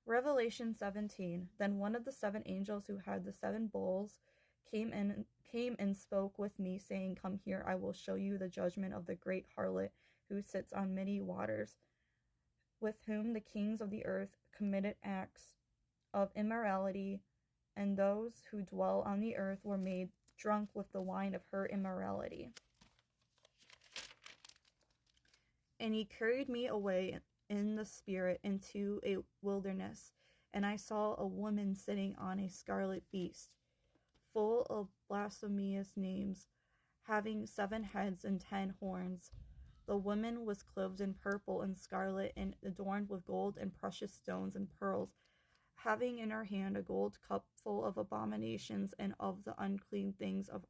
Revelation 17. Then one of the seven angels who had the seven bowls came and spoke with me, saying, Come here, I will show you the judgment of the great harlot who sits on many waters, with whom the kings of the earth committed acts of immorality, and those who dwell on the earth were made drunk with the wine of her immorality. And he carried me away in the spirit into a wilderness, and I saw a woman sitting on a scarlet beast, full of blasphemous names, having 7 heads and 10 horns. The woman was clothed in purple and scarlet, and adorned with gold and precious stones and pearls, having in her hand a gold cup full of abominations and of the unclean things of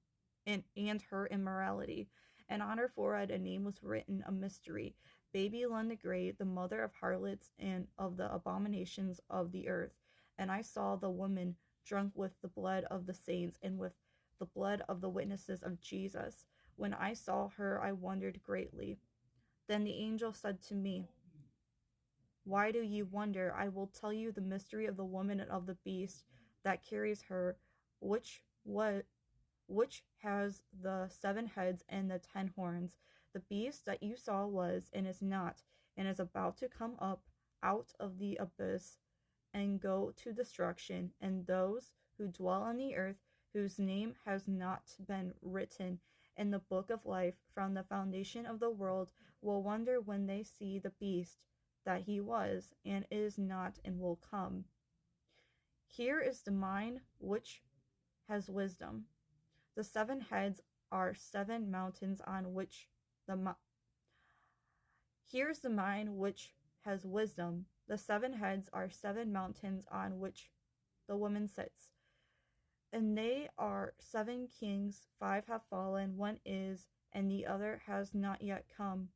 and her immorality. And on her forehead a name was written, a mystery, Babylon the Great, the mother of harlots and of the abominations of the earth. And I saw the woman drunk with the blood of the saints and with the blood of the witnesses of Jesus. When I saw her, I wondered greatly. Then the angel said to me, Why do you wonder? I will tell you the mystery of the woman and of the beast that carries her, which has the 7 heads and the 10 horns. The beast that you saw was and is not, and is about to come up out of the abyss and go to destruction, and those who dwell on the earth, whose name has not been written in the book of life from the foundation of the world, will wonder when they see the beast, that he was, and is not, and will come. Here is the mind which has wisdom. The 7 heads are 7 mountains on which Here's the mind which has wisdom. The 7 heads are 7 mountains on which the woman sits. And they are 7 kings, 5 have fallen, 1 is, and the other has not yet come.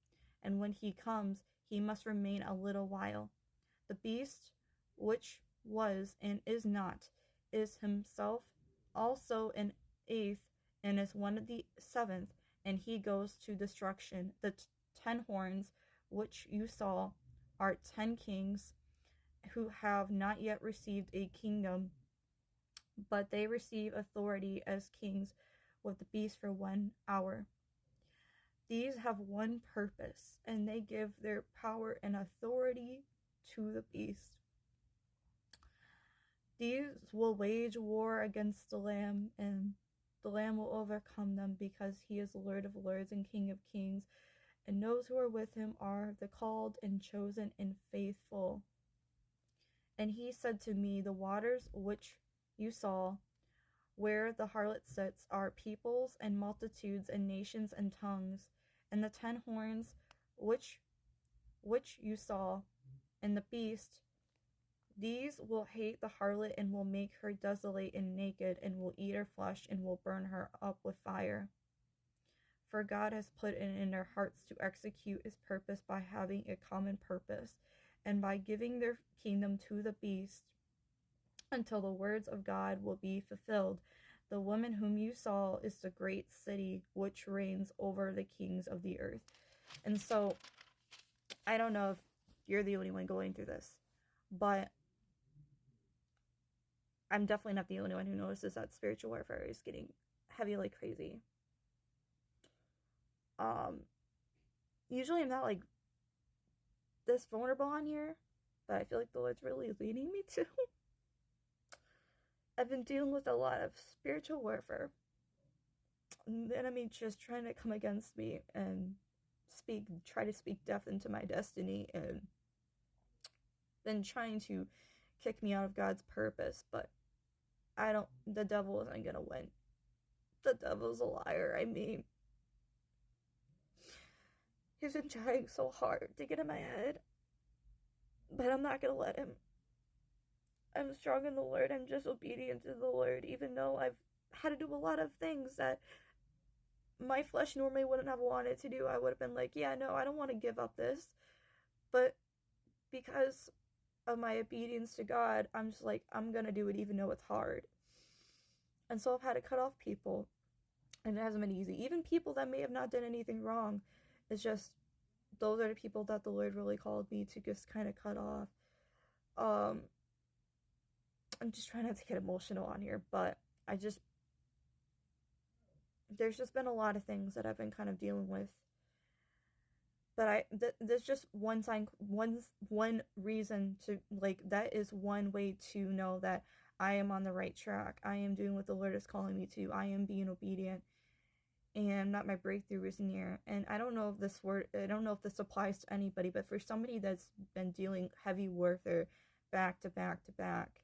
And when he comes, he must remain a little while. The beast, which was and is not, is himself also an 8th, and is one of the 7th, and he goes to destruction. The 10 horns which you saw are 10 kings who have not yet received a kingdom, but they receive authority as kings with the beast for 1 hour. These have one purpose, and they give their power and authority to the beast. These will wage war against the Lamb, and the Lamb will overcome them, because he is Lord of lords and King of kings, and those who are with him are the called and chosen and faithful. And he said to me, The waters which you saw, where the harlot sits, are peoples and multitudes and nations and tongues. And the 10 horns which you saw, and the beast, these will hate the harlot, and will make her desolate and naked, and will eat her flesh, and will burn her up with fire. For God has put it in their hearts to execute his purpose by having a common purpose, and by giving their kingdom to the beast, until the words of God will be fulfilled. The woman whom you saw is the great city which reigns over the kings of the earth. And so, I don't know if you're the only one going through this, but I'm definitely not the only one who notices that spiritual warfare is getting heavy like crazy. Usually I'm not like this vulnerable on here, but I feel like the Lord's really leading me to. I've been dealing with a lot of spiritual warfare. The enemy just trying to come against me and try to speak death into my destiny, and then trying to kick me out of God's purpose, but the devil isn't gonna win. The devil's a liar. I mean, he's been trying so hard to get in my head, but I'm not gonna let him. I'm strong in the Lord. I'm just obedient to the Lord, even though I've had to do a lot of things that my flesh normally wouldn't have wanted to do. I would have been like, yeah, no, I don't want to give up this. But because of my obedience to God, I'm just like, I'm gonna do it even though it's hard. And so I've had to cut off people, and it hasn't been easy. Even people that may have not done anything wrong. It's just, those are the people that the Lord really called me to just kind of cut off. I'm just trying not to get emotional on here, but I just there's just been a lot of things that I've been kind of dealing with. But there's just one sign, one reason to, like, that is one way to know that I am on the right track. I am doing what the Lord is calling me to. I am being obedient, and that my breakthrough is near. And I don't know if this applies to anybody, but for somebody that's been dealing heavy warfare back to back to back,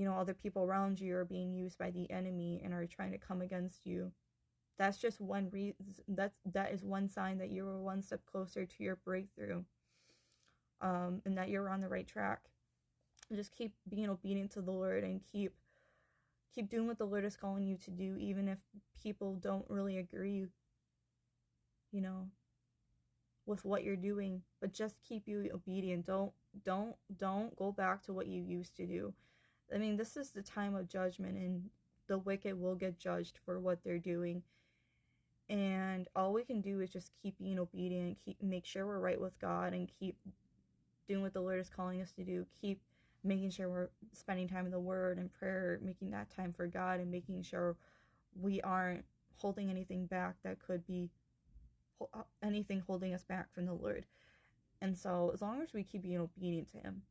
other people around you are being used by the enemy and are trying to come against you. That's just one reason. That is one sign that you're one step closer to your breakthrough, and that you're on the right track. Just keep being obedient to the Lord, and keep doing what the Lord is calling you to do, even if people don't really agree, you know, with what you're doing. But just keep you obedient. Don't go back to what you used to do. I mean, this is the time of judgment, and the wicked will get judged for what they're doing. And all we can do is just keep being obedient, make sure we're right with God, and keep doing what the Lord is calling us to do. Keep making sure we're spending time in the Word and prayer, making that time for God, and making sure we aren't holding anything back that could be anything holding us back from the Lord. And so, as long as we keep being obedient to Him,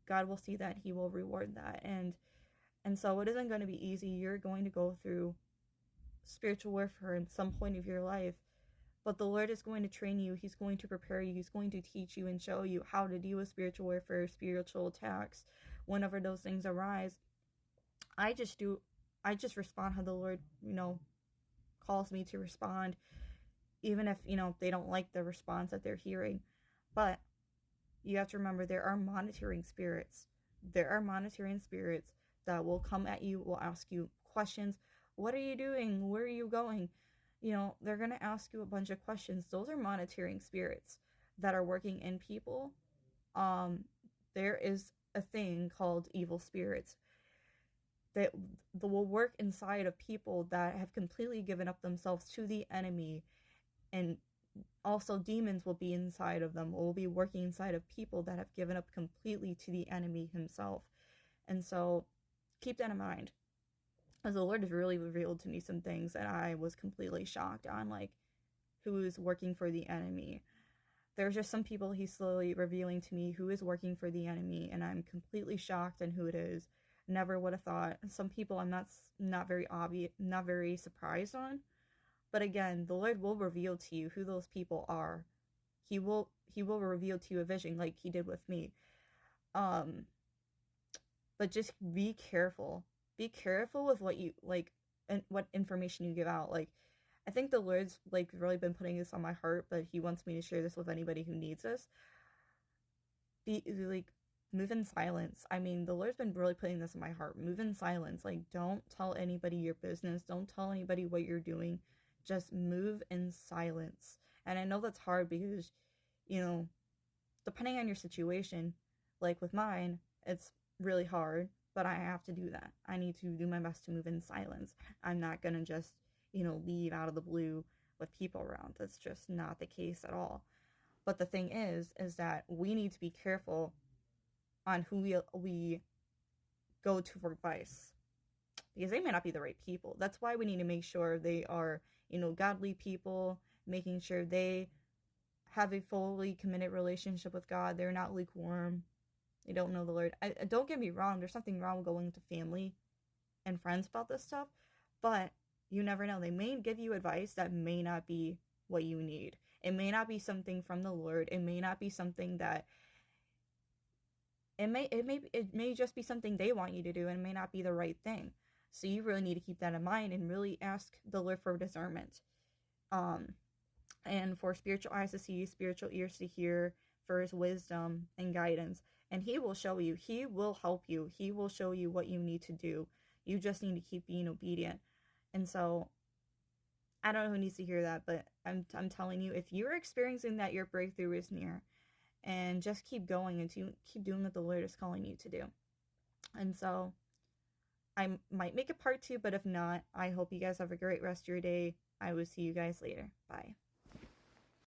God will see that. He will reward that. And so, it isn't going to be easy. You're going to go through spiritual warfare in some point of your life, but the Lord is going to train you. He's going to prepare you. He's going to teach you and show you how to deal with spiritual warfare, spiritual attacks, whenever those things arise. I just respond how the Lord, calls me to respond, even if, they don't like the response that they're hearing. But you have to remember, there are monitoring spirits. There are monitoring spirits that will come at you, will ask you questions. What are you doing? Where are you going? They're going to ask you a bunch of questions. Those are monitoring spirits that are working in people. There is a thing called evil spirits that will work inside of people that have completely given up themselves to the enemy. And also demons will be inside of them, will be working inside of people that have given up completely to the enemy himself. And so keep that in mind, as the Lord has really revealed to me some things that I was completely shocked on, like who is working for the enemy. There's just some people He's slowly revealing to me who is working for the enemy, and I'm completely shocked on who it is. Never would have thought. Some people I'm not very obvious, not very surprised on. But again, the Lord will reveal to you who those people are. He will reveal to you a vision, like He did with me. But just be careful. Be careful with what you like and what information you give out. Like, I think the Lord's like really been putting this on my heart, but He wants me to share this with anybody who needs this. Move in silence. I mean, the Lord's been really putting this in my heart. Move in silence. Like, don't tell anybody your business. Don't tell anybody what you're doing. Just move in silence. And I know that's hard because, depending on your situation, like with mine, it's really hard, but I have to do that. I need to do my best to move in silence. I'm not going to just, leave out of the blue with people around. That's just not the case at all. But the thing is that we need to be careful on who we go to for advice, because they may not be the right people. That's why we need to make sure they are, godly people, making sure they have a fully committed relationship with God. They're not lukewarm. They don't know the Lord. Don't get me wrong. There's something wrong with going to family and friends about this stuff, but you never know. They may give you advice that may not be what you need. It may not be something from the Lord. It may not be something that it may just be something they want you to do, and it may not be the right thing. So you really need to keep that in mind and really ask the Lord for discernment. And for spiritual eyes to see, spiritual ears to hear, for His wisdom and guidance. And He will show you. He will help you. He will show you what you need to do. You just need to keep being obedient. And so, I don't know who needs to hear that, but I'm telling you, if you're experiencing that, your breakthrough is near. And just keep going and keep doing what the Lord is calling you to do. And so, I might make a part 2, but if not, I hope you guys have a great rest of your day. I will see you guys later. Bye.